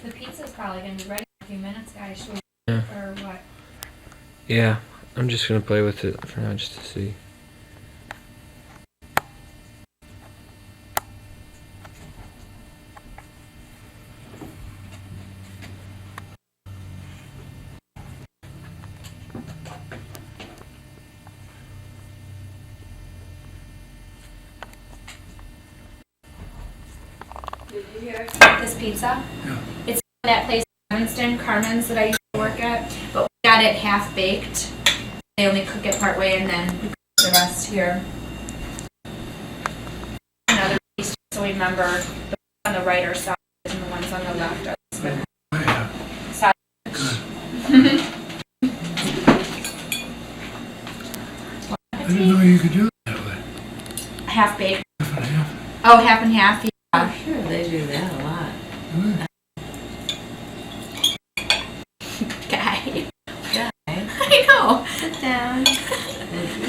The pizza's probably gonna be ready in a few minutes, guys. Should we or what? Yeah, I'm just gonna play with it for now just to see. Did you hear this pizza? Yeah. It's that place in Evanston, Carmen's, that I used to work at, but we got it half baked. They only cook it part way and then we cook the rest here. Another piece, so we remember the ones on the right are sausage and the ones on the left are the sausage. I didn't know you could do it that way. Half baked. Half and half. Oh, half and half. I'm sure they do that a lot. Good. Guy. Yeah. I know. Sit down and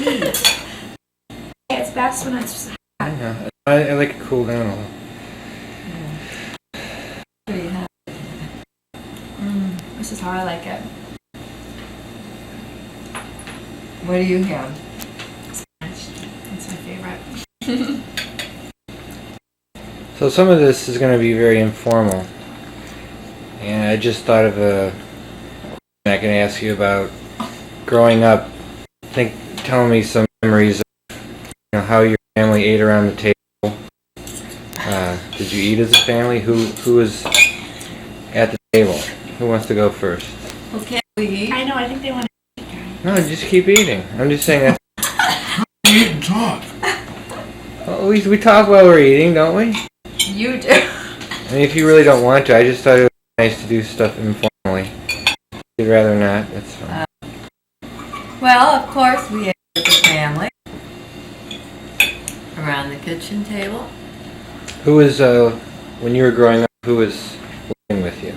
eat. It's best when it's Yeah, I like it cool down a little. Pretty hot. This is how I like it. What do you have? That's my favorite. So some of this is going to be very informal, and I just thought of a question I can ask you about growing up. Tell me some memories of how your family ate around the table. Did you eat as a family? Who was at the table? Who wants to go first? Well, can't we eat? I know. I think they want to. No, just keep eating. I'm just saying that. Eat and talk. Well, we talk while we're eating, don't we? You do. I mean, if you really don't want to, I just thought it was nice to do stuff informally. If you'd rather not, that's fine. Well, of course we ate as a family. Around the kitchen table. Who was, when you were growing up, who was living with you?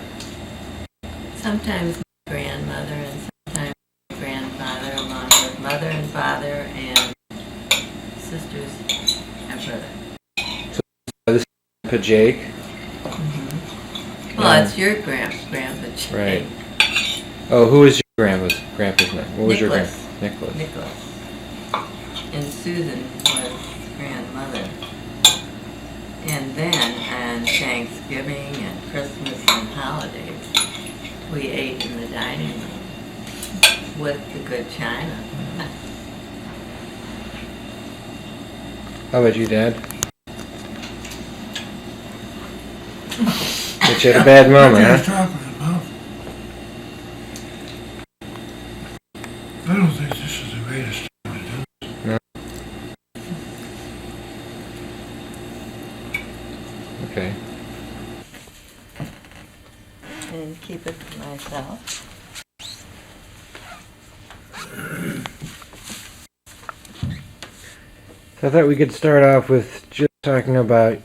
Sometimes my grandmother and sometimes my grandfather, along with mother and father and sisters and brother. Grandpa Jake? Mm-hmm. Well, it's your grandpa Jake. Right. Oh, who was your grandpa's name? What was your Nicholas. Nicholas. Nicholas. And Susan was grandmother. And then on Thanksgiving and Christmas and holidays, we ate in the dining room with the good china. How about you, Dad? But you had a bad moment, What are you huh? talking about? I don't think this is the greatest time to do it. No? Okay. And keep it to myself. So I thought we could start off with just talking about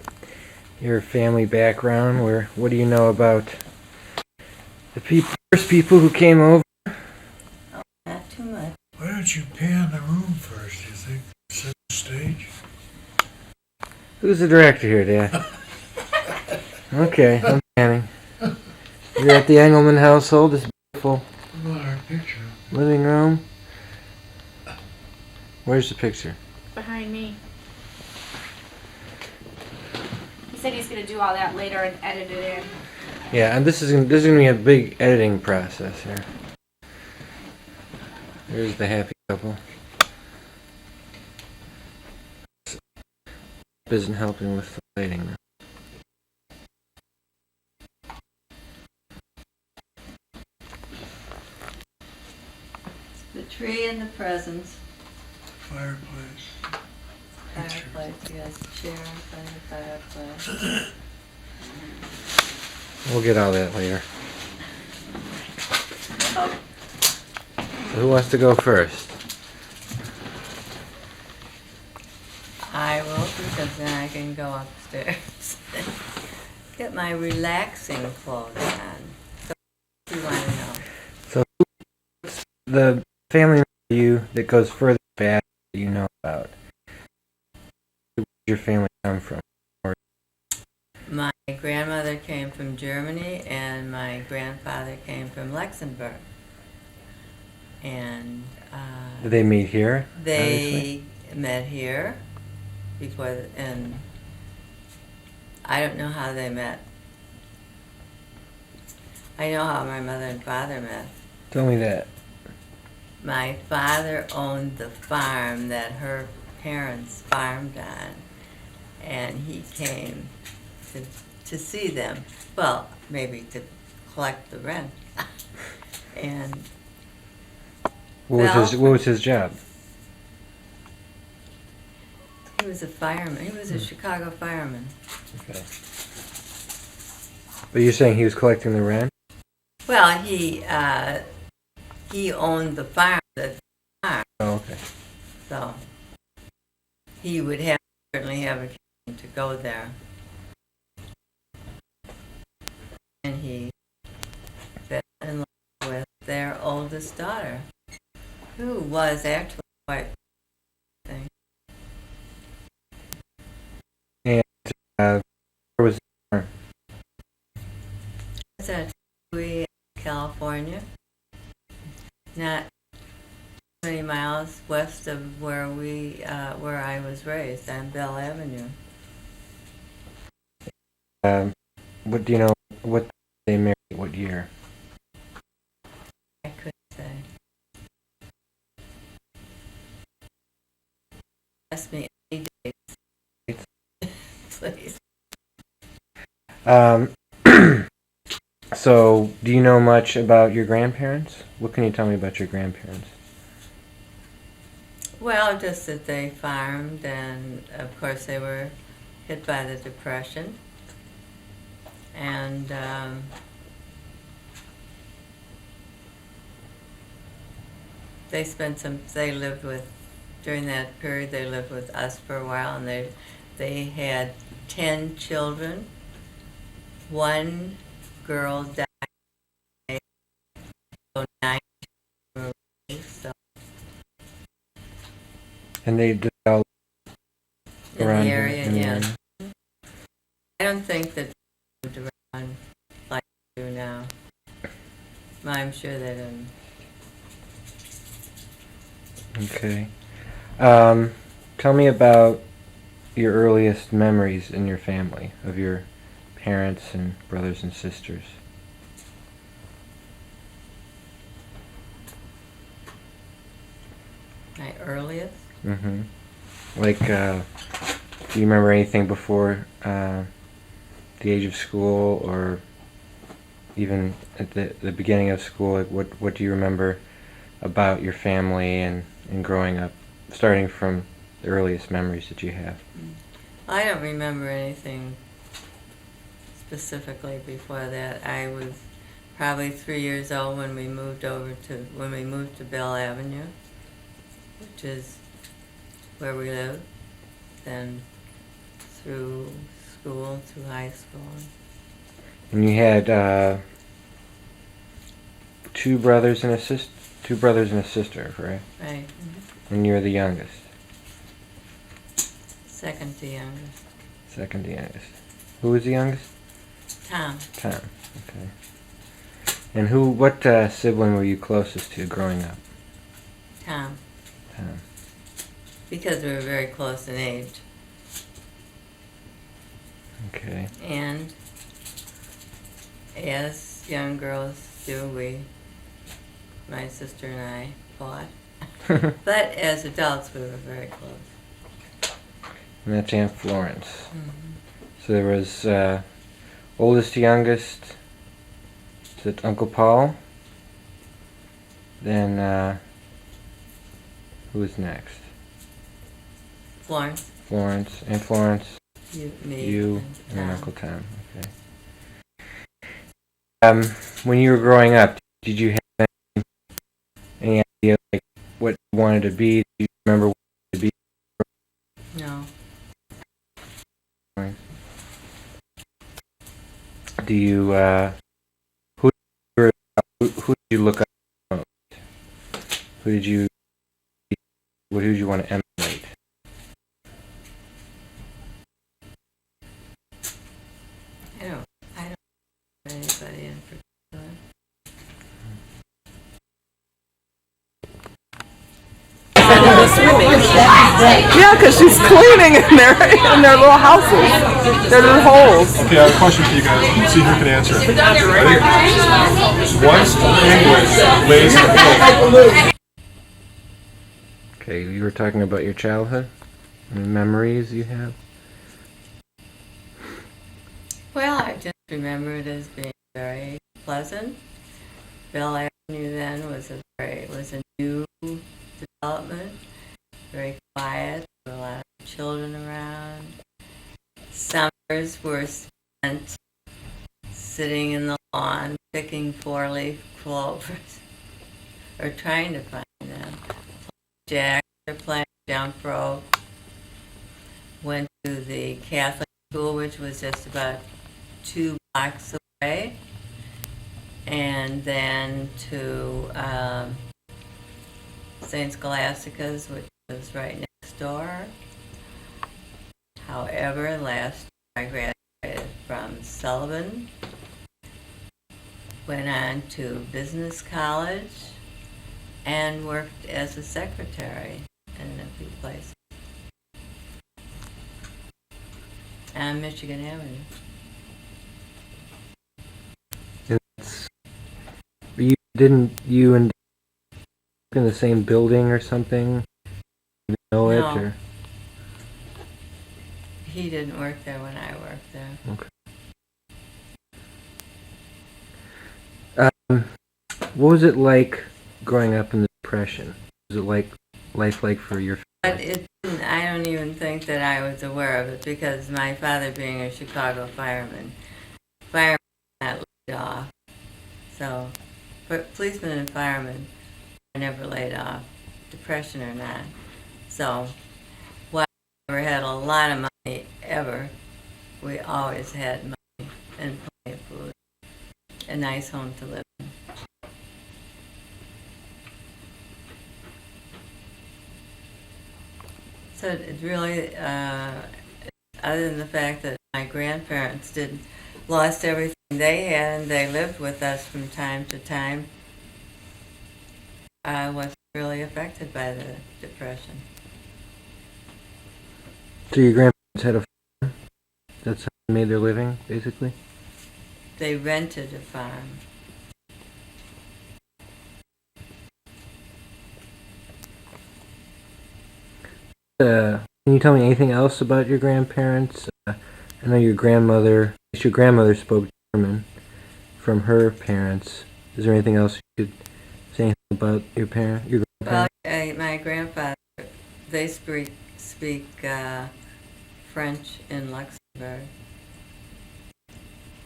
your family background. What do you know about the first people who came over? Not too much. Why don't you pan the room first, do you think? Set the stage? Who's the director here, Dad? Okay, I'm panning. You're at the Engelman household, this beautiful Well, our picture. living room. Where's the picture? Behind me. He said he's gonna do all that later and edit it in. Yeah, and this is gonna be a big editing process here. There's the happy couple. Isn't helping with the lighting now. The tree and the presents. Fireplace. Fireplace, yes, chair in front of the fireplace. We'll get all that later. So who wants to go first? I will, because then I can go upstairs. Get my relaxing clothes on. So what do you want to know? So who's the family member you that goes further back that you know about? Where does your family come from? My grandmother came from Germany and my grandfather came from Luxembourg. And Did they meet here? they met here before, and I don't know how they met. I know how my mother and father met. Tell me that. My father owned the farm that her parents farmed on, and he came to see them. Well, maybe to collect the rent. And What was his job? he was a fireman. He was a Chicago fireman. Okay. But you're saying he was collecting the rent? Well, he owned the farm. Oh, okay. So he would certainly have a occasion to go there. And he fell in love with their oldest daughter, who was actually quite, I think. And where was the farm? It's at Louis, California, not many miles west of where I was raised on Bell Avenue. What do you know? What they married? What year? I couldn't say. Ask me any dates, please. So, do you know much about your grandparents? What can you tell me about your grandparents? Well, just that they farmed, and of course they were hit by the Depression. And during that period, they lived with us for a while, and they had 10 children. One girl died, so 9 were raised, so And they did all in around the here, area, in the yes. area? I don't think that they moved around like they do now. I'm sure they didn't. Okay. Tell me about your earliest memories in your family of your parents and brothers and sisters. My earliest? Mm-hmm. Like, do you remember anything before the age of school, or even at the beginning of school? Like, what do you remember about your family and growing up, starting from the earliest memories that you have? I don't remember anything specifically before that. I was probably 3 years old when we moved to Bell Avenue, which is where we live. Then through school, through high school. And you had two brothers and a sister, correct? Right. And you're the youngest. Second to youngest. Second to youngest. Who was the youngest? Tom. Tom. Okay. And what sibling were you closest to growing up? Tom. Tom. Because we were very close in age. Okay. And as young girls do, my sister and I fought. But as adults, we were very close. And that's Aunt Florence. Mm-hmm. So there was oldest to youngest. Is it Uncle Paul? Then who was next? Florence. Florence. Aunt Florence. Me. You and Tom. Uncle Tom. Okay. When you were growing up, did you have any idea like what you wanted to be? Do you remember what you wanted to be? No. Do you who did you look up to most? Who did you want to emulate? I don't anybody in particular. Yeah, because she's cleaning in their little houses, their little holes. Okay, I have a question for you guys. Let's see who can answer it. Ready? Once English lays an egg. Okay, you were talking about your childhood and the memories you have. Well, I just remember it as being very pleasant. Bell Avenue then was a new development, very quiet, there were a lot of children around. Summers were spent sitting in the lawn picking four-leaf clovers, or trying to find them. Jack, or playing jump rope. Went to the Catholic school, which was just about 2 blocks away, and then to St. Scholastica's, which was right next door. However, last year I graduated from Sullivan, went on to business college, and worked as a secretary in a few places on Michigan Avenue. You and in the same building or something? You know it, No. or He didn't work there when I worked there. okay. What was it like growing up in the Depression? Was it like life like for your? But it didn't, I don't even think that I was aware of it, because my father being a Chicago fireman not laid off. So, but policemen and firemen are never laid off, Depression or not. So, while we never had a lot of money ever, we always had money and plenty of food, a nice home to live in. So it really, other than the fact that my grandparents lost everything they had, and they lived with us from time to time, I wasn't really affected by the Depression. So your grandparents had a farm? That's how they made their living, basically? They rented a farm. Can you tell me anything else about your grandparents? I know your grandmother spoke German from her parents. Is there anything else you could say anything about your grandparents? Well, my grandfather, they speak French in Luxembourg,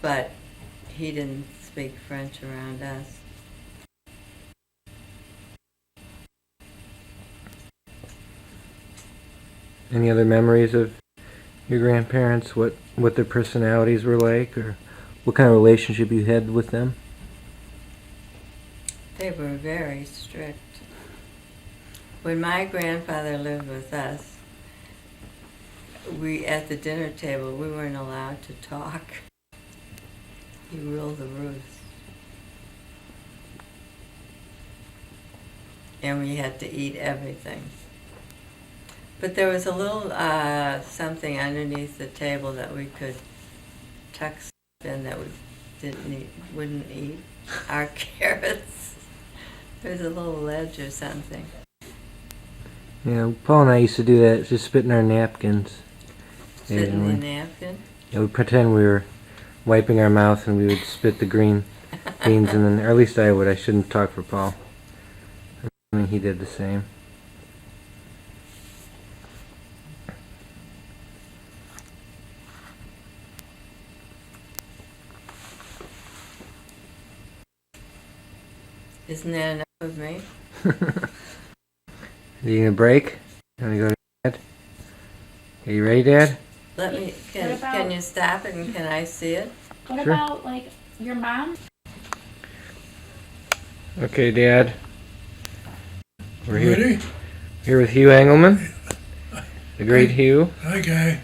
but he didn't speak French around us. Any other memories of your grandparents? What their personalities were like, or what kind of relationship you had with them? They were very strict. When my grandfather lived with us, at the dinner table, we weren't allowed to talk. He ruled the roost. And we had to eat everything. But there was a little something underneath the table that we could tuck stuff in that we wouldn't eat. Our carrots. There was a little ledge or something. Yeah, Paul and I used to do that, just spit in our napkins. Sit in the occasionally. napkin. Yeah, we'd pretend we were wiping our mouth and we would spit the green beans, and then, or at least I would. I shouldn't talk for Paul. I mean, he did the same. Isn't that enough of me? Are you gonna break? You wanna go to Dad? Are you ready, Dad? Can you stop it and can I see it? What Sure. about, like, your mom? Okay, Dad. We're here. Ready? Here with Hugh Engelman, the great Hugh. Hi, Guy.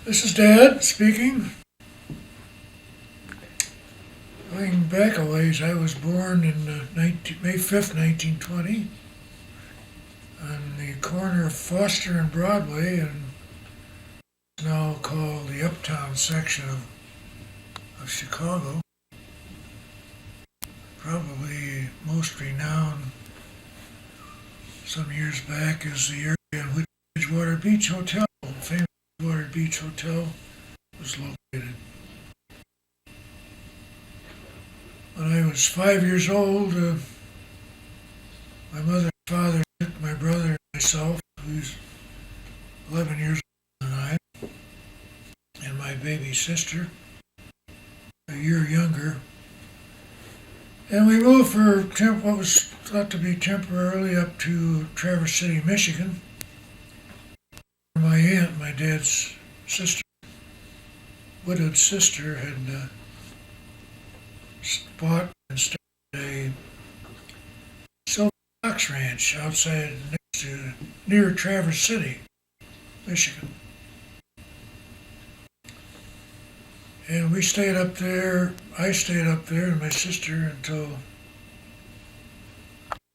This is Dad speaking. Going back a ways, I was born in May 5th, 1920, on the corner of Foster and Broadway, and it's now called the Uptown section of Chicago. Probably most renowned some years back is the area in which Bridgewater Beach Hotel, the famous Bridgewater Beach Hotel, was located. When I was 5 years old, my mother and father took my brother and myself, who's 11 years older than I, and my baby sister, a year younger, and we moved for what was thought to be temporarily up to Traverse City, Michigan. My aunt, my dad's sister, widowed sister, had bought and started a silver fox ranch outside near Traverse City, Michigan. And we stayed up there, I stayed up there and my sister until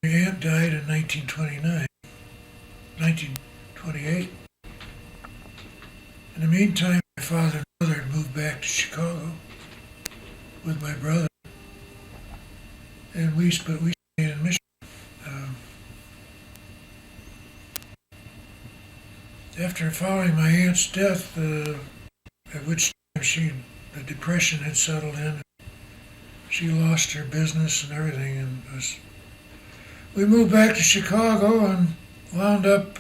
my aunt died in 1928. In the meantime, my father and mother had moved back to Chicago with my brother, and we stayed in Michigan. After following my aunt's death, at which time the depression had settled in, she lost her business and everything, and we moved back to Chicago and wound up.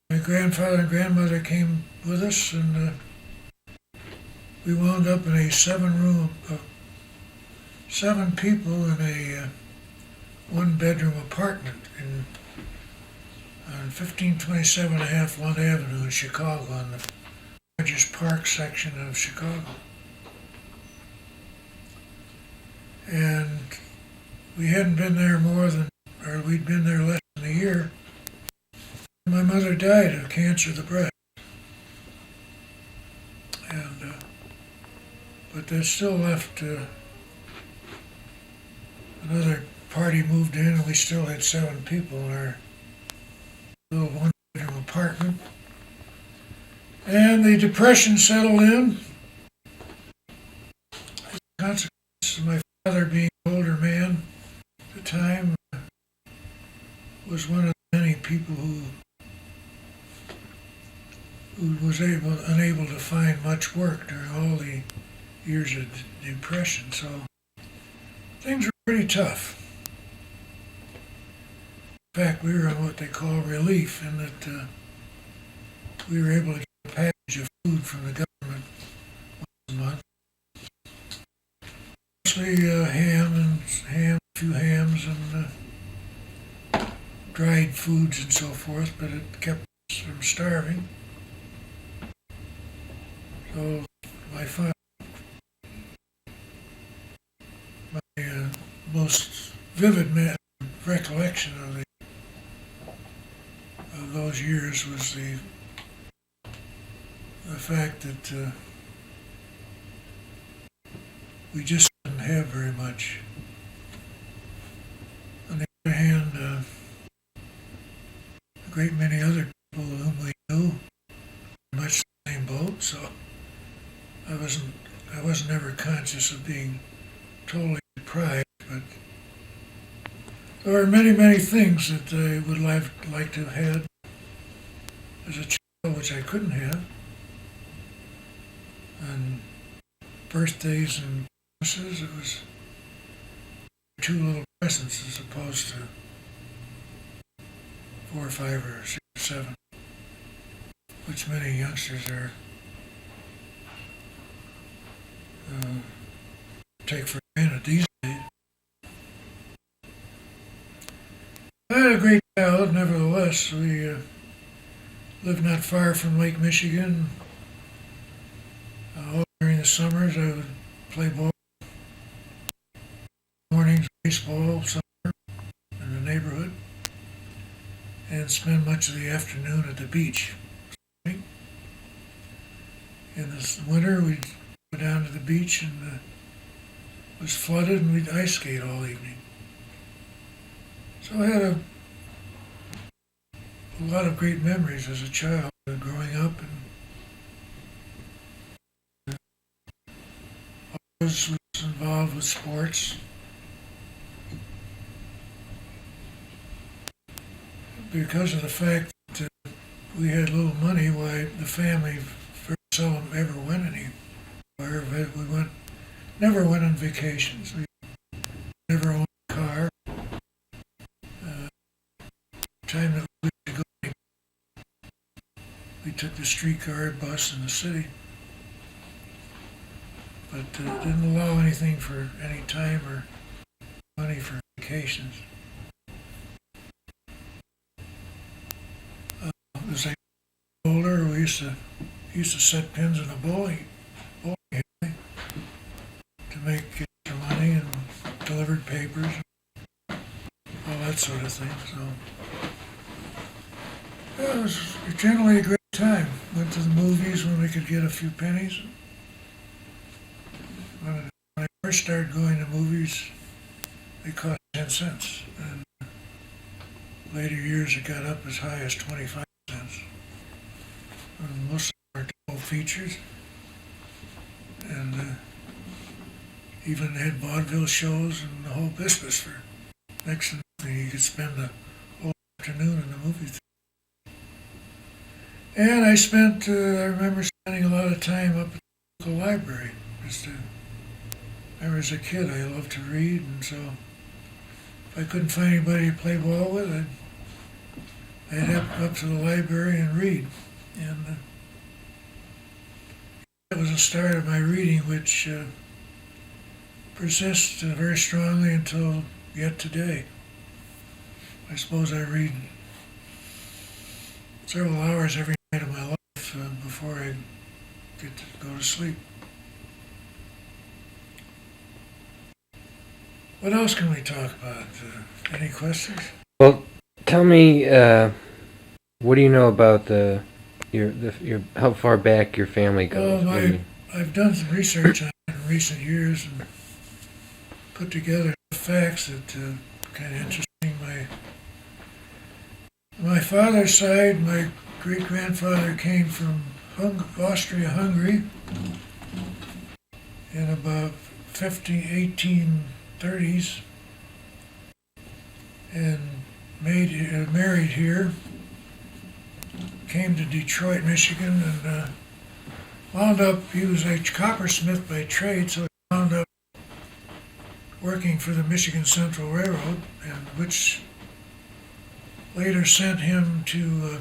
My grandfather and grandmother came with us, and we wound up in a 7 people in a 1-bedroom apartment on 1527 and a half Lund Avenue in Chicago, on the Rogers Park section of Chicago. And we hadn't been there we'd been there less than a year. My mother died of cancer of the breast. And, but that still left, another party moved in, and we still had 7 people in our little 1-bedroom apartment. And the depression settled in. As a consequence of my father being an older man at the time, was one of the many people who was unable to find much work during all the years of depression. So things were pretty tough. In fact, we were on what they call relief, in that we were able to get a package of food from the government once a month. Mostly a few hams and dried foods and so forth, but it kept us from starving. So my most vivid recollection of those years was the fact that we just didn't have very much. On the other hand, a great many other people whom we knew were much the same boat, so I wasn't ever conscious of being totally deprived, but there are many, many things that I would like to have had as a child, which I couldn't have. On birthdays and Christmases, it was 2 little presents as opposed to 4 or 5 or 6 or 7, which many youngsters take for granted these days. I had a great childhood, nevertheless. We lived not far from Lake Michigan. All during the summers, I would play ball. Mornings, baseball, summer, in the neighborhood. And spend much of the afternoon at the beach. In the winter, we'd go down to the beach and was flooded, and we'd ice skate all evening. So I had a lot of great memories as a child growing up, and always was involved with sports. Because of the fact that we had little money, why the family very seldom ever went anywhere. We never went on vacations. We never owned a car. Time that we used to go, we took the streetcar and bus in the city, but didn't allow anything for any time or money for vacations. As I got older, we used to set pins in the bowling alley to make extra money, and delivered papers, all that sort of thing. So yeah, it was generally a great time. Went to the movies when we could get a few pennies. When I first started going to movies, they cost 10 cents, and later years it got up as high as 25 cents. And most of them are double features, and even had vaudeville shows and the whole business. For next to nothing, you could spend the whole afternoon in the movie theater. And I remember spending a lot of time up at the library. I remember as a kid, I loved to read, and so if I couldn't find anybody to play ball with, I'd head up to the library and read. And that was the start of my reading, which persists very strongly until yet today. I suppose I read several hours every night of my life before I get to go to sleep. What else can we talk about? Any questions? Well, tell me, what do you know about how far back your family goes? I've done some research on it in recent years and put together facts that kind of interesting. My father's side, my great-grandfather came from Austria-Hungary in about 1830s and married here, came to Detroit, Michigan, and wound up, he was a coppersmith by trade, so he wound up working for the Michigan Central Railroad, and which later sent him to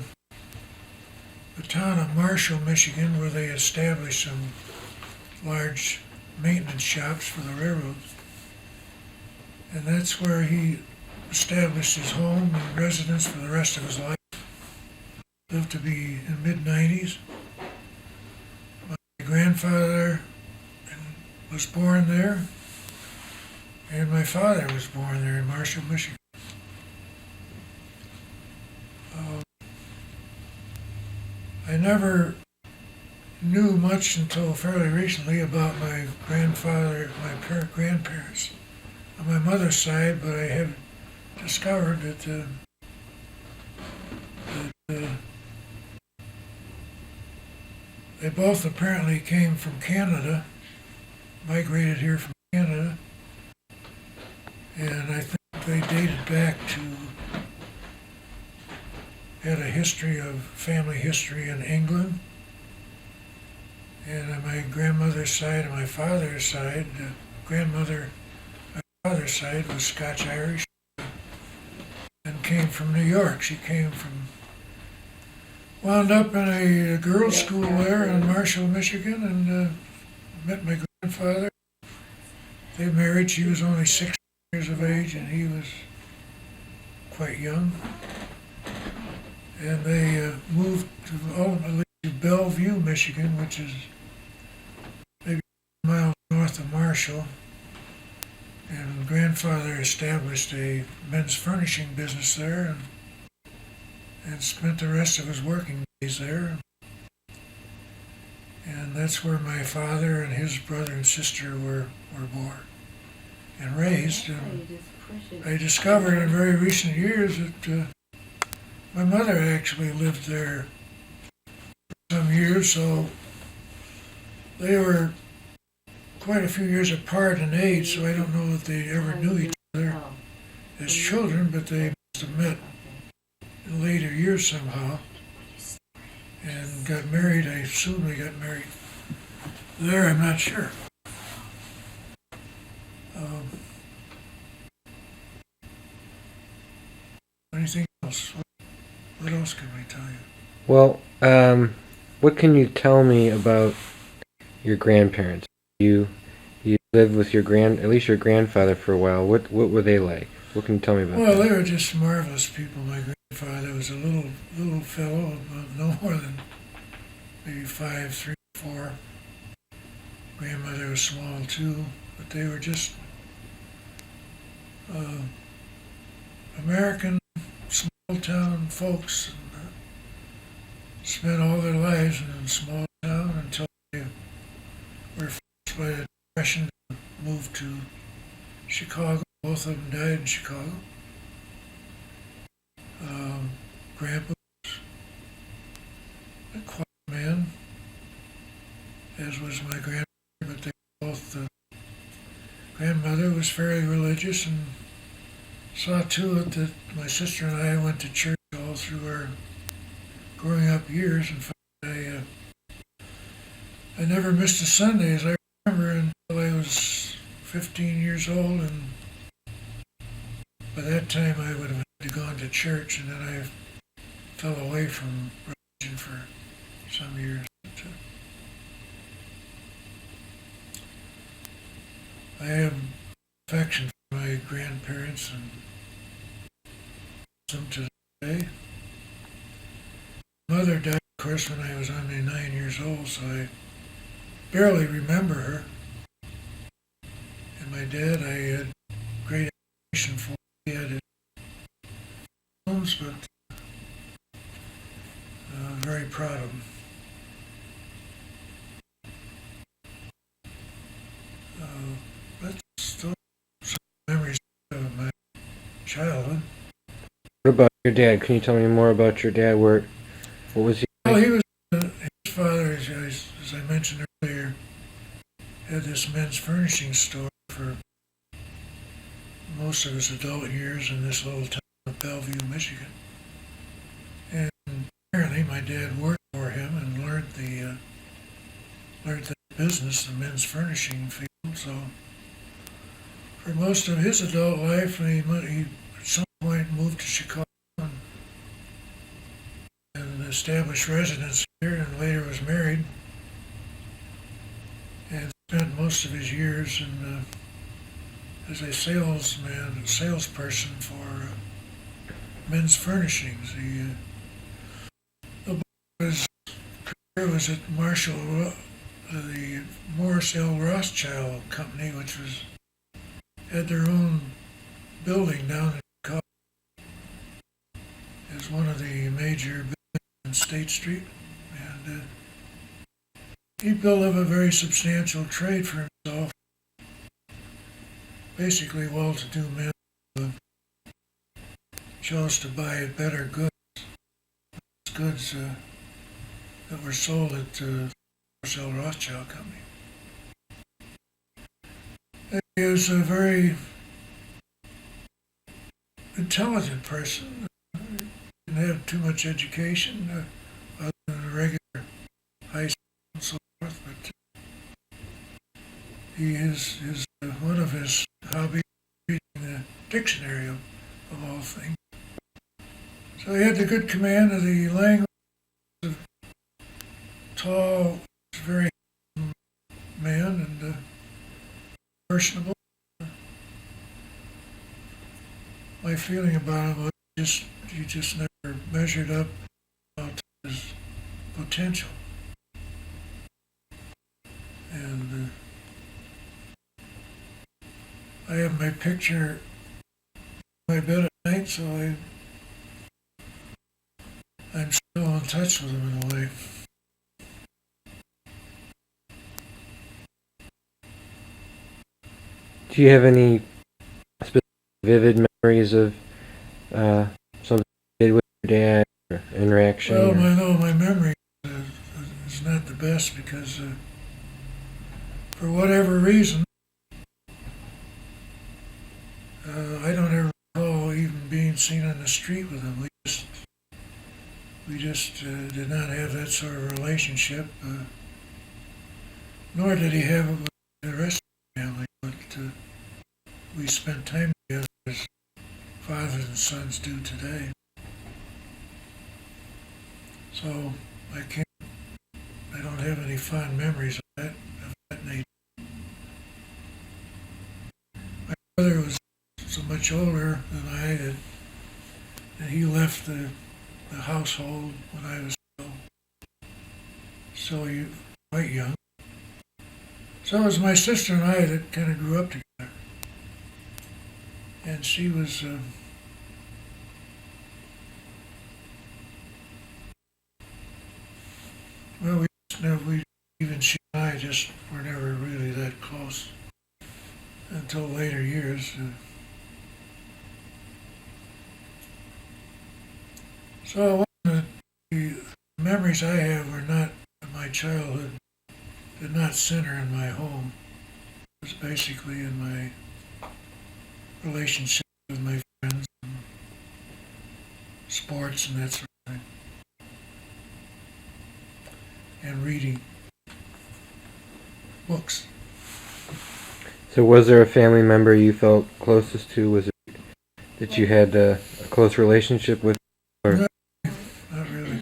the town of Marshall, Michigan, where they established some large maintenance shops for the railroads. And that's where he established his home and residence for the rest of his life. Lived to be in mid-90s. My grandfather was born there, and my father was born there in Marshall, Michigan. I never knew much until fairly recently about my grandparents on my mother's side, but I have discovered that they both apparently came from Canada, migrated here from Canada, and I think they dated back to, had a family history in England. And on my grandmother's side and my father's side, my father's side was Scotch-Irish and came from New York. She wound up in a girls' school there in Marshall, Michigan, and met my grandfather. They married. She was only 6 years of age, and he was quite young. And they moved ultimately to Bellevue, Michigan, which is maybe miles north of Marshall. And grandfather established a men's furnishing business there and spent the rest of his working days there. And that's where my father and his brother and sister were born and raised. And I discovered in very recent years that my mother actually lived there for some years, so they were quite a few years apart in age, so I don't know that they ever knew each other as children, but they must have met in later years somehow and got married. I assume they got married there, I'm not sure. Um, Anything else? What else can we tell you? Well, what can you tell me about your grandparents? You lived with at least your grandfather for a while. What were they like? What can you tell me about Well, that? they were just marvelous people. My grandfather was a little fellow, no more than maybe 5'3", 4". Grandmother was small too, but they were just American small town folks. And, spent all their lives in a small town until they were forced by the Depression to move to Chicago. Both of them died in Chicago. Grandpa was a quiet man, as was my grandmother, but they both, grandmother was fairly religious and saw to it that my sister and I went to church all through our growing up years. In fact, I never missed a Sunday, as I remember, until I was 15 years old, and by that time I would have gone to church, and then I fell away from religion for some years. But, I have affection for my grandparents and them to this day. Mother died, of course, when I was only 9 years old, so I barely remember her. And my dad, I had great admiration for. He had his homes, but very proud of him. That's still some memories of my childhood. What about your dad? Can you tell me more about your dad? What was he Well, like? he was, his father, as I mentioned earlier, had this men's furnishing store for most of his adult years in this little town of Bellevue, Michigan. And apparently my dad worked for him and learned that business, the men's furnishing field. So for most of his adult life, he at some point moved to Chicago and established residence here, and later was married and spent most of his years as a salesperson for men's furnishings. His career was at the Morris L. Rothschild Company, which had their own building down in Chicago. It was one of the major buildings on State Street, and he built up a very substantial trade for himself. Basically, well-to-do men who chose to buy better goods that were sold at the Marcel Rothschild Company. He was a very intelligent person. Didn't have too much education, other than a regular high school and so forth, but he is one of his hobbies reading the dictionary of all things. So he had the good command of the language, of tall, very man, and personable. My feeling about him was he just never measured up to his potential. And I have my picture in my bed at night, so I'm still in touch with him in a way. Do you have any specific vivid memories of something you did with your dad or interaction? Well, or- my memory is not the best because for whatever reason, I don't ever recall even being seen on the street with him. We just did not have that sort of relationship, nor did he have it with the rest of the family. But we spent time together as fathers and sons do today. So I don't have any fond memories of that nature. My brother was so much older than I that he left the household when I was quite young. So it was my sister and I that kind of grew up together. And she was, even she and I just were never really that close until later years. So the memories I have were not of my childhood, did not center in my home. It was basically in my relationship with my friends, and sports and that sort of thing, and reading books. So was there a family member you felt closest to? Was it that you had a close relationship with? Or? No, not really.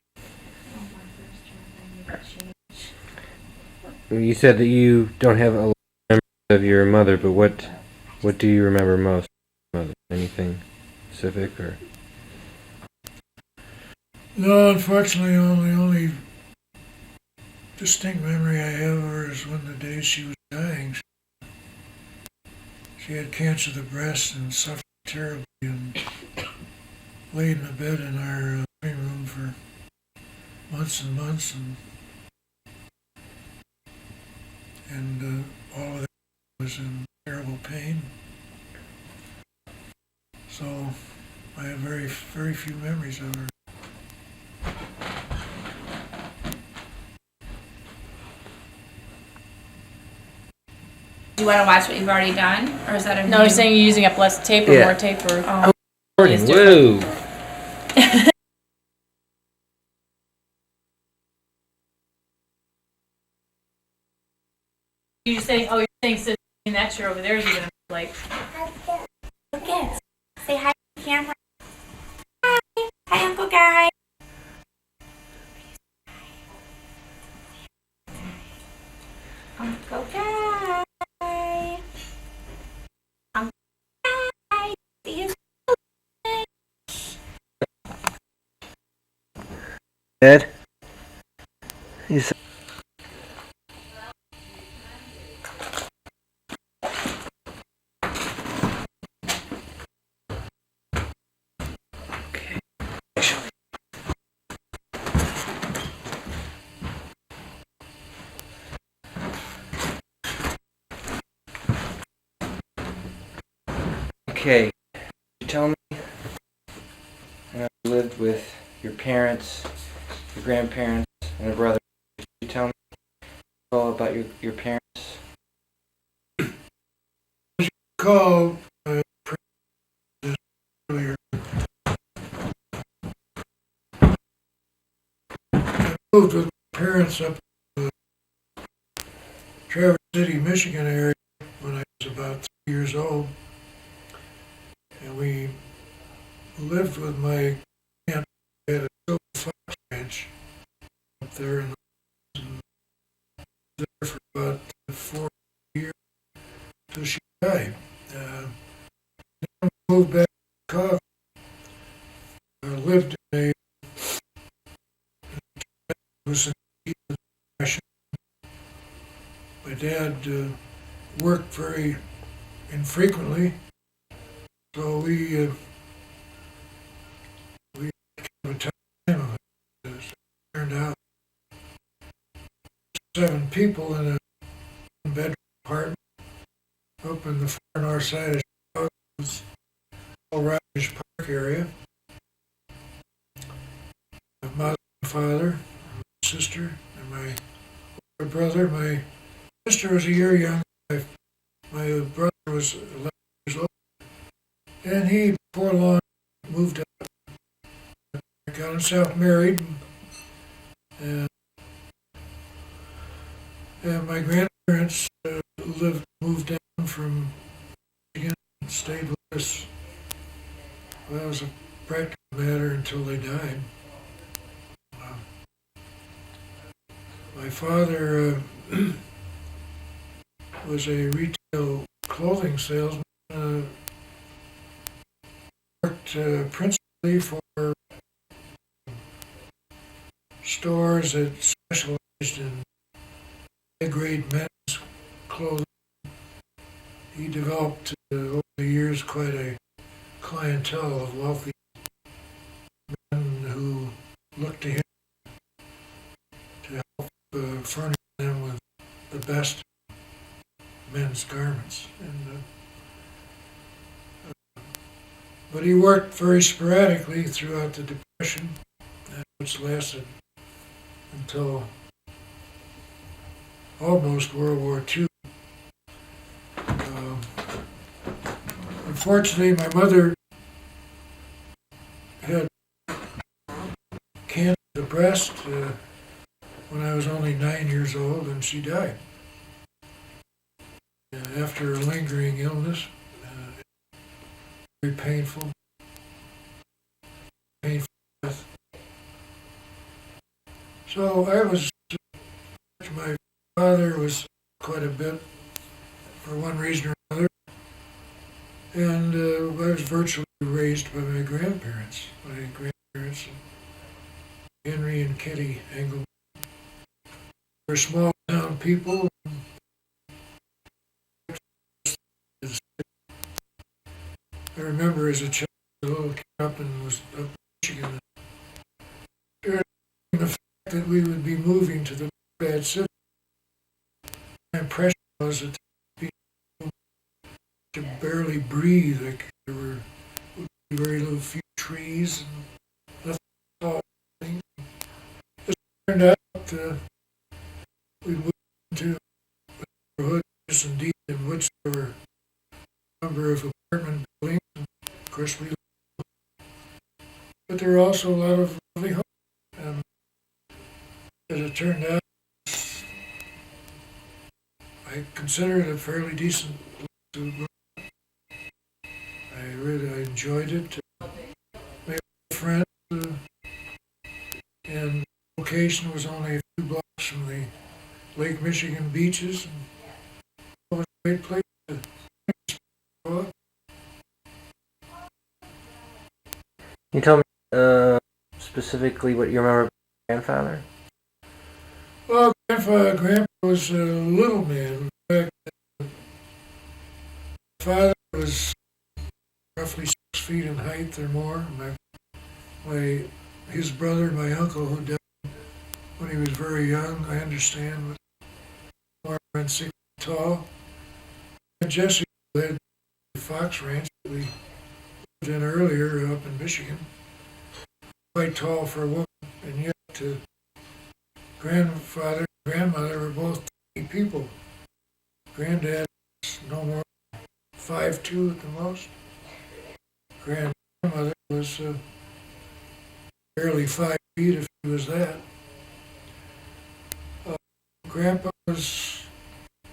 You said that you don't have a lot of memories of your mother, but what do you remember most? Mother? Anything specific or? No, unfortunately, only distinct memory I have of her is when the day she was dying. She had cancer of the breast and suffered terribly and laid in a bed in our living room for months and months, and all of that was in terrible pain. So I have very, very few memories of her. Do you want to watch what you've already done, or is that a No, new? you're saying you're using up less tape or Yeah. more tape or? Oh. It's different. Whoa! You're saying, so that chair over there is even like. Look at. Say hi to the camera. Hi. Hi, Uncle Guy. Uncle Guy. Uncle Guy. See you. Dad? He's okay. You tell me, you lived with your parents, your grandparents, and a brother. Could you tell me all about your parents? Call earlier. I moved with my parents up to the Traverse City, Michigan area when I was about 3 years old. And we lived with my aunt at a silver fox ranch up there in the there for about 4 years till she died. Then we moved back to Chicago. I lived in was in the Depression. My dad worked very infrequently, so we had a time of it. It turned out 7 people in a 1-bedroom apartment. up in the far north side of Chicago. It's all Rogers Park area. My mother and father, my sister, and my older brother. My sister was a year younger. My brother was 11 years old. And he, before long, moved out. Got himself married. And my grandparents moved down from Michigan and stayed with us. Well, that was a practical matter until they died. My father was a retail clothing salesman, worked principally for stores that specialized in high-grade men's clothing. He developed over the years quite a clientele of wealthy men who looked to him to help furnish them with the best men's garments. But he worked very sporadically throughout the Depression, which lasted until almost World War II. Unfortunately, my mother had cancer of the breast when I was only 9 years old, and she died. After a lingering illness, very painful death. So my father was quite a bit for one reason or another, and I was virtually raised by my grandparents, Henry and Kitty Engel. They were small town people. I remember as a child, a little kid up in Michigan, the fact that we would be moving to the bad city. My impression was that people could barely breathe. Like there would be very little few trees and nothing tall. It turned out we moved into a neighborhood, yes, indeed, in which there were a number of apartment buildings. Of course, but there were also a lot of lovely homes. And as it turned out, I consider it a fairly decent place to grow up. I enjoyed it. Made friends, and location was only a few blocks from the Lake Michigan beaches. And it was a great place to grow up. Can you tell me specifically what you remember about your grandfather? Well, Grandpa was a little man. In fact, my father was roughly 6 feet in height or more. His brother, my uncle, who died when he was very young, I understand, was more than 6 feet tall. And Jesse, who had the Fox Ranch that we lived in earlier up in Michigan, quite tall for a woman, and yet grandfather and grandmother were both tiny people. Granddad was no more than 5'2" at the most. Grandmother was barely 5 feet, if she was that. Grandpa was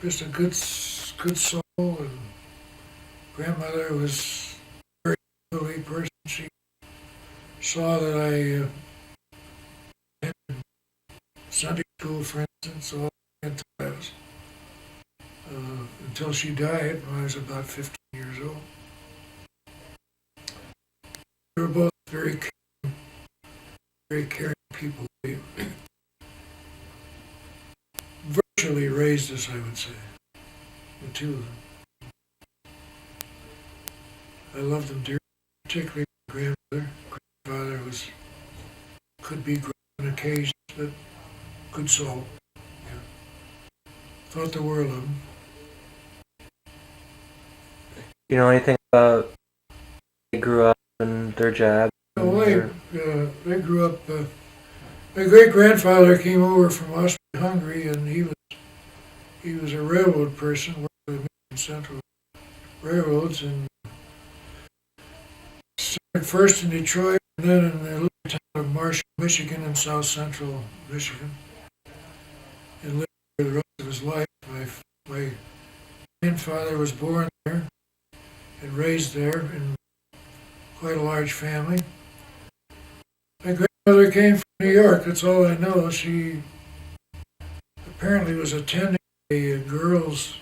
just a good soul, and grandmother was a very lovely person. She saw that I attended Sunday school, for instance, all the times, until she died when I was about 15 years old. We were both very caring people. Virtually raised us, I would say, the two of them. I loved them dearly, particularly my grandmother. Grandfather could be gruff on occasions, but good soul. Yeah. Thought the world of him. You know anything about they grew up and their job? Well, they grew up. My great grandfather came over from Austria-Hungary, and he was a railroad person, worked for the Michigan Central Railroads, and started first in Detroit, and then in the little town of Marshall, Michigan, in south central Michigan, and lived there the rest of his life. My grandfather was born there and raised there in quite a large family. My grandmother came from New York, that's all I know. She apparently was attending a girls'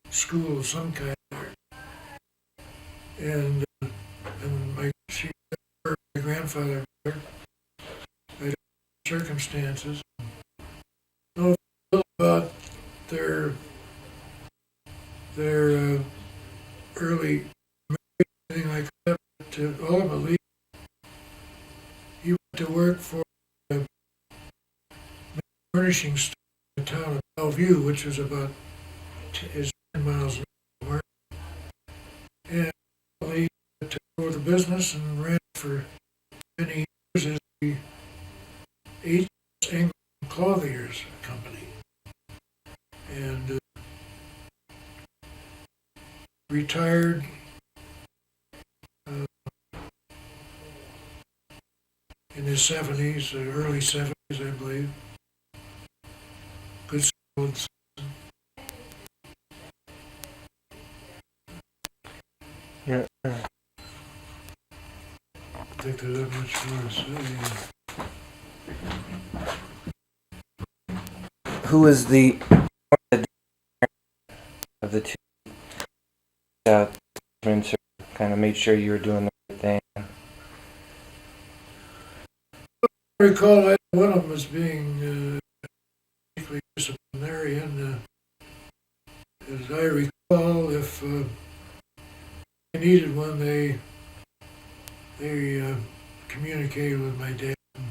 school of some kind there. And my grandfather there, by circumstances. Know a little about their early marriage, anything like that, but ultimately he went to work for a furnishing store in the town of Bellevue, which was about 10 miles from where. And he took over the business and ran for many years as the H. England Clothiers Company. And retired in his 70s, early 70s, I believe. Good solid. Yeah. I think there's not much more to say. Who was the of the two kind of made sure you were doing the right thing? I recall one of them as being particularly disciplinarian. As I recall, if I needed one, they communicated with my dad and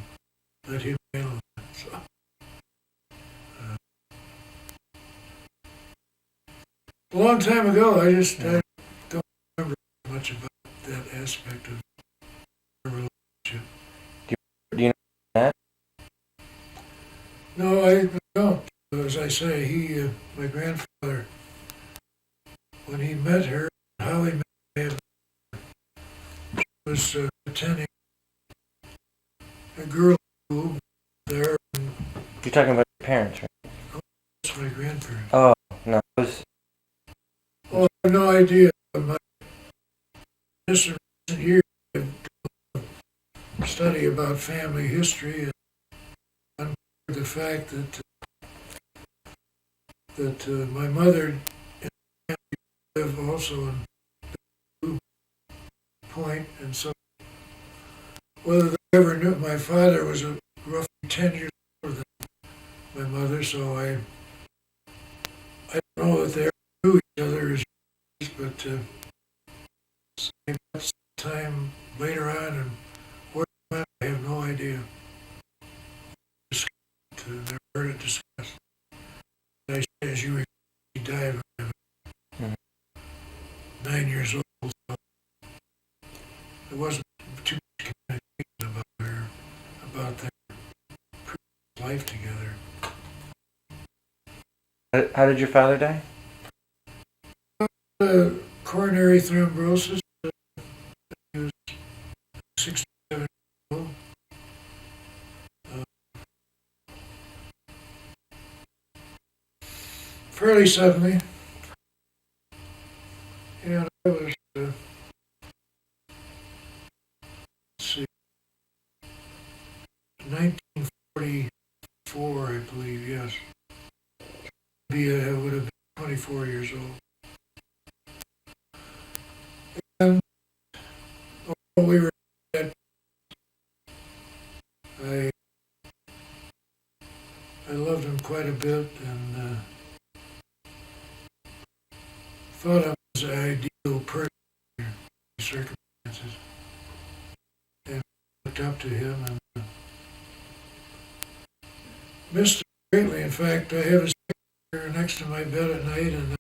let him handle it. So, a long time ago, I don't remember much about that aspect of our relationship. Do you know that? No, I don't. As I say, my grandfather, when he met her, how he met her, was attending a girls' school there. And You're talking about your parents, right? that's my grandparents. Oh, no. It was, Oh, I have no idea. This recent year, I've done a study about family history and uncovered the fact that my mother and family live also in Blue Point, and so whether they ever knew, my father was roughly 10 years older than my mother, so I don't know that they ever knew each other as but time later on and where it went, I have no idea. Never heard it discussed. As you recall, he died when I was 9 years old, so there wasn't too much communication about their life together. how did your father die? Coronary thrombosis. He was 67 years old. Fairly suddenly. And I was, let's see, 1944, I believe, yes. I would have been 24 years old. And when we were at, I loved him quite a bit and thought I was an ideal person in circumstances, and looked up to him and missed him greatly. In fact, I have his picture next to my bed at night, and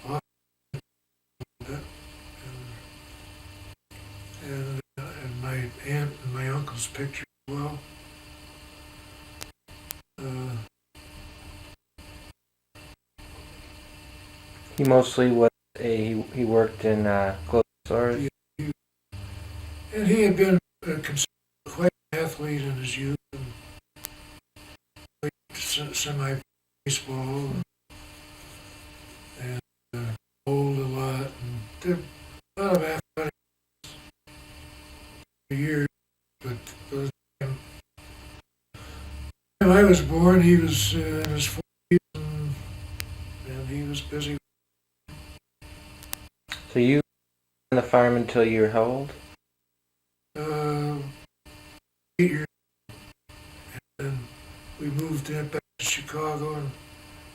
I often those pictures well. He mostly was he worked in clothes stores. And he had been considered quite an athlete in his youth, and played semi-baseball, and bowled a lot, and did a lot of athletic years. But by the time I was born, he was in his 40s, and he was busy. So you were on the farm until you were how old? 8 years, and then we moved back to Chicago, and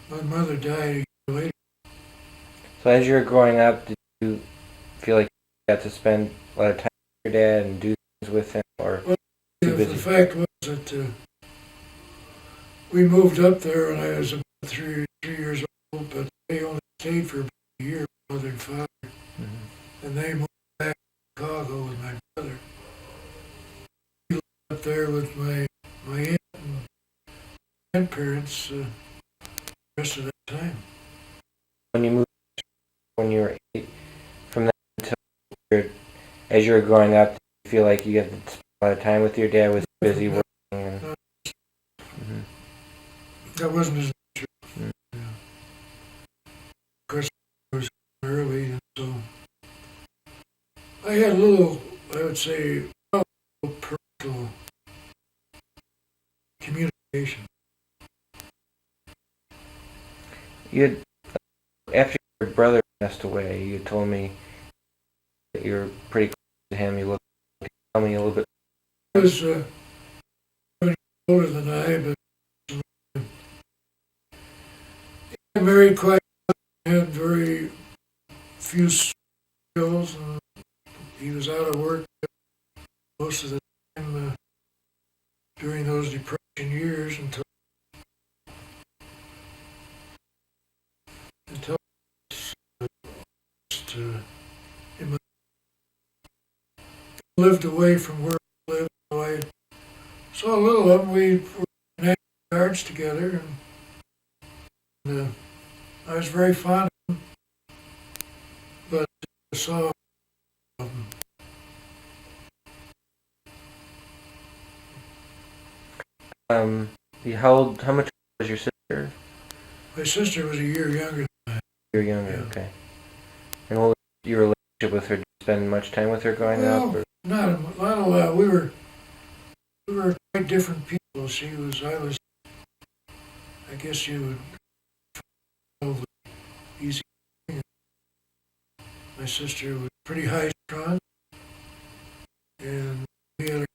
my mother died a year later. So as you were growing up, did you feel like you got to spend a lot of time with your dad and do things with him, or Well, too busy? the fact was that we moved up there when I was about three years old, but they only stayed for about a year, mother and father, and they moved back to Chicago with my brother. We lived up there with my aunt and grandparents the rest of that time. When you moved when you were 8, from that until as you were growing up, did you feel like you got to spend a lot of time with your dad? Was he busy working? And, That wasn't his nature. Mm. Yeah. Of course, I was early, and so I had a little, I would say, a little parental communication. you had, after your brother passed away, you told me that you were pretty close to him. You looked. Tell me a little bit. He was older than I, but he got married quite young, had very few skills, and he was out of work most of the time during those Depression years until he lived away from where I lived. So I saw a little of him. We were in yards together, and I was very fond of him, but I saw him. How much was your sister? My sister was a year younger than I. You're younger, Yeah. okay. And what was your relationship with her? Did you spend much time with her growing up? Or? Not a lot. We were quite different people. I was, I guess you would call it easy. My sister was pretty high strung, and we had a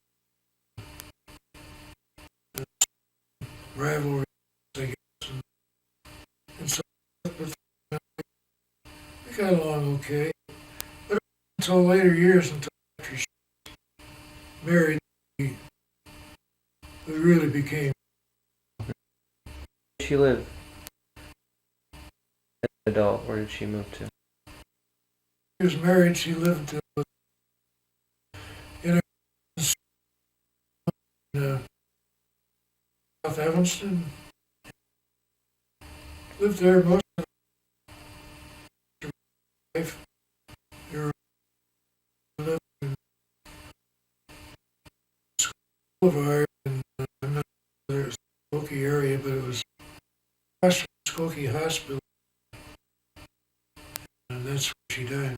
rivalry, I guess, and so but we got along okay. But until later years, until after she married, we really became. Where did she live? As an adult, where did she move to? She was married. She lived in South Evanston. Lived there most of her life. There lived in Boulevard in I'm not sure it was the Skokie area, but it was across from Skokie Hospital, and that's where she died.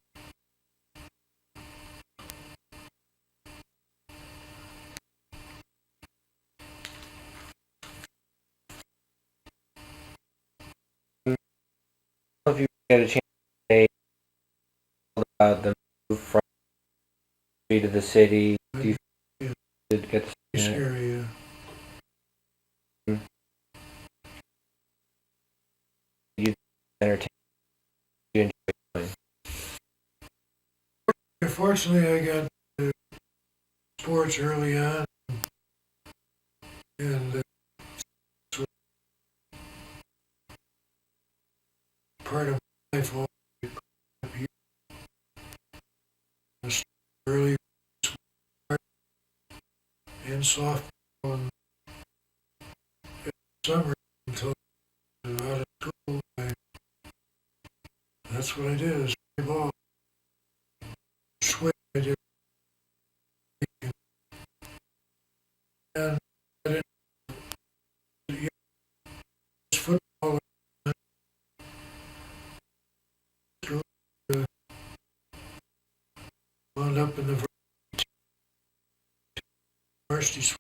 If you had a chance to say about the move from the city to the city, do you Yeah. did get to This see it? area. You entertain? You enjoy playing? Fortunately, I got sports early on, and it's part of my life all up here. I started early, and softball in summer until I was out of school. That's what I did, is play ball. Swing, I did. And I didn't use football. Wound up in the varsity swing.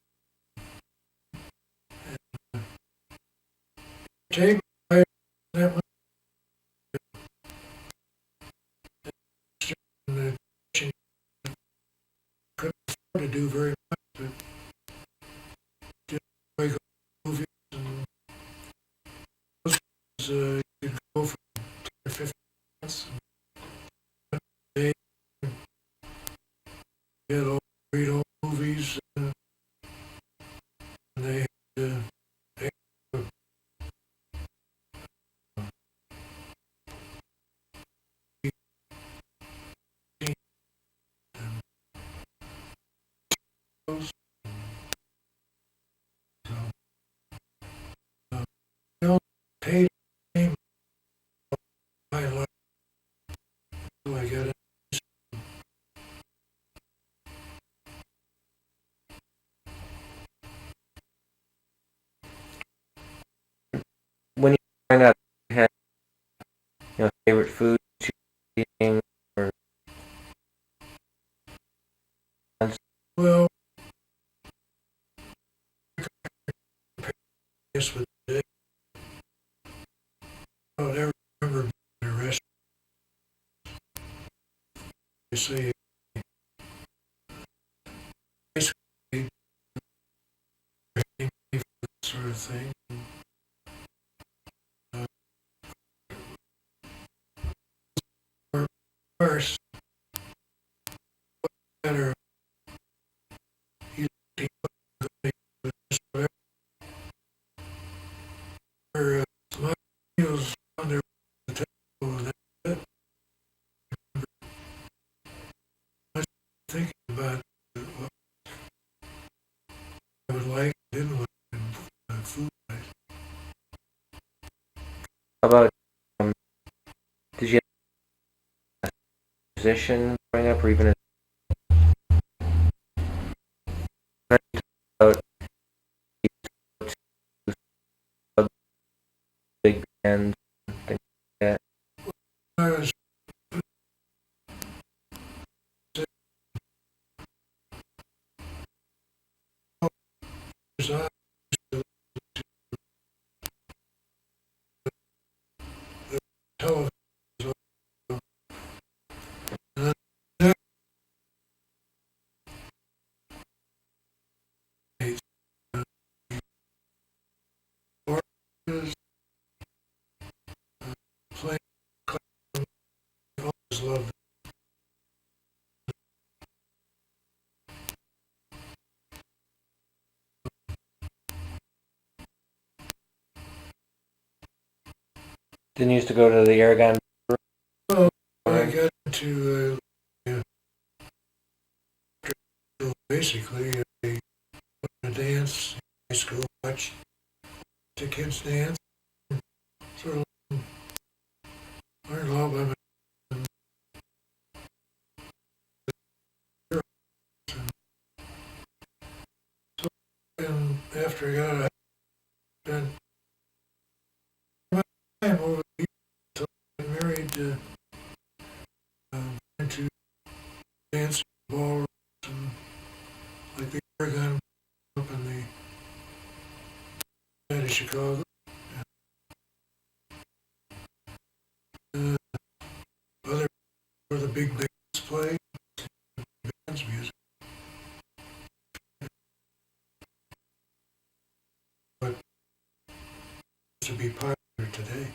Take that much. The coaching couldn't afford to do very much, but did like movies and you could go for 10 or 15 minutes. They had all great old movies, and they had paid name my life. So I got it. When you find out you had, favorite food eating, or Well, this was the I don't ever remember being in a restaurant. They say basically sort of thing. First, better you my meals on their table, and that's it. I was thinking about what I would like, didn't like, and food. how about did you have a musician growing up, or even about big bands and things like that? I was I television. And that orchestras, playing, I always loved it. Didn't you used to go to the Aragon? Well, I got into basically I went to dance in high school, watched the kids dance, sort of learned all by myself. And after I got out, I spent my time over the years until I got married, went to dance ballrooms and like the Aragon up in the side of Chicago. Other where the big bands play, bands music. But to be popular today.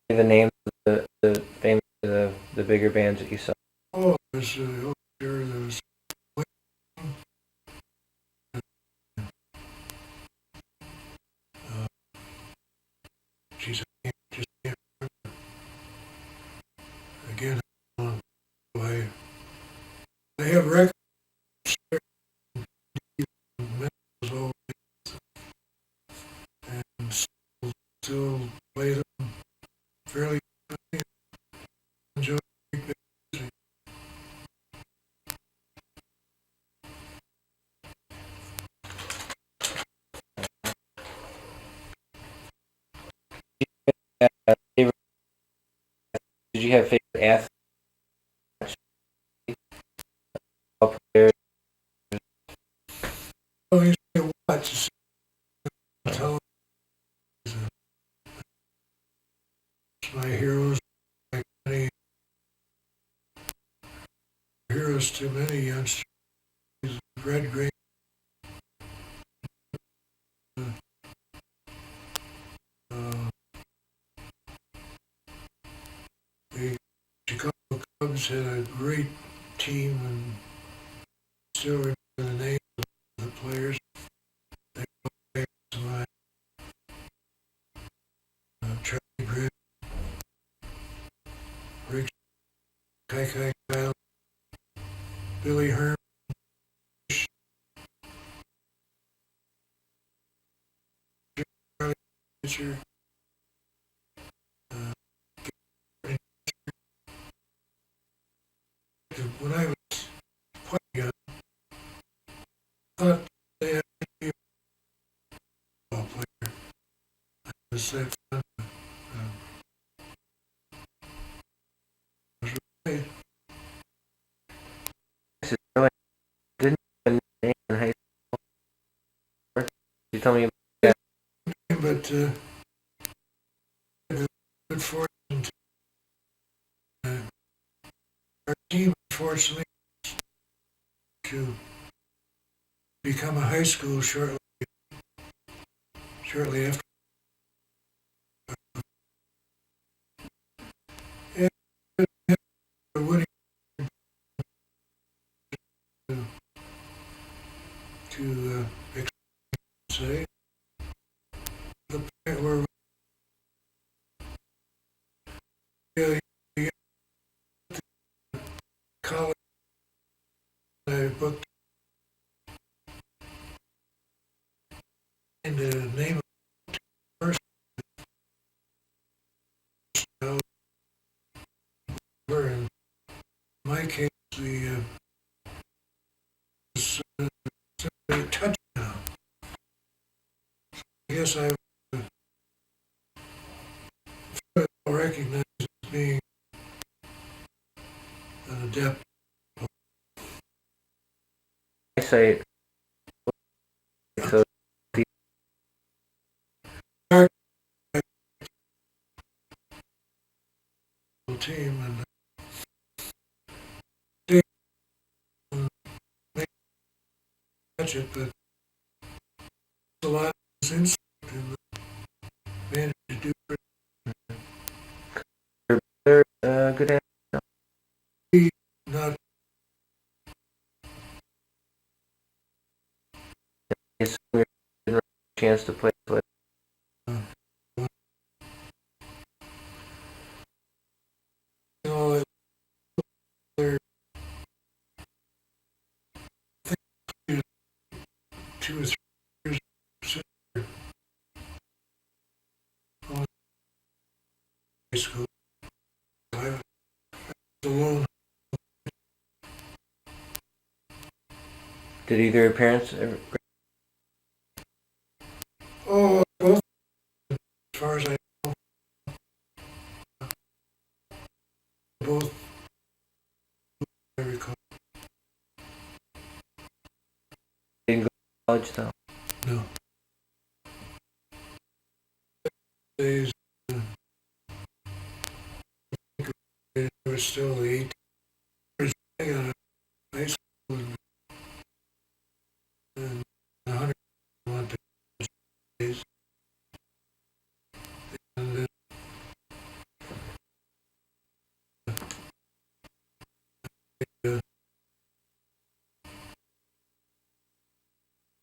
The names of the famous the bigger bands that you saw? Oh, there's there's geez, I just can't remember. Again, I have records fairly enjoy music. Favorite, did you have favorite athletes, players? Oh, you say watch television. My heroes, like many heroes to many youngsters. Red Green, uh, the Chicago Cubs had a great team, and still remember the names of the players. They all came to mind. Charlie Britt, Rick Kai Kyle, Billy Herman, Charlie Pitcher, uh, when I was quite young, I thought they had to be a ball player. I was that fun. Was really, I said, really, didn't you have a name in high school? You told me about that. but had the good fortune to, our team, unfortunately, to become a high school shortly after. And winning to say the point where we really college I booked in the name of the first in my case the was simply a touchdown. I guess I recognize as being an adept. I say, so the Team and they catch it, but a lot of instinct and managed to do they're good at. it. Not It's weird, didn't have a chance to play. you know, they're 2 or 3 years senior on high school. I was alone. Did either your parents ever? Oh, both as far as I know, both I recall. Didn't go to college though. No. Days, they were still 18. I got a high school and 101 days. And then uh,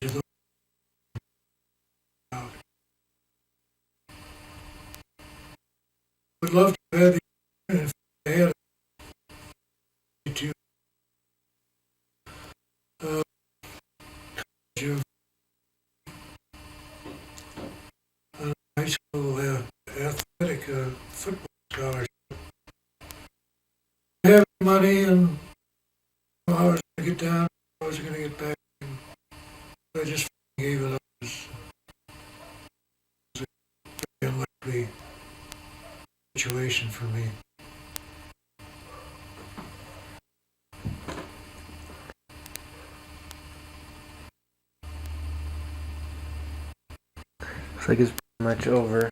you look out. Would love to have the if I had it to you high school athletic football scholarship. I have money and I was going to get down, I was going to get back. And I just gave it up. It was a very unlikely situation for me. Looks like it's pretty much over.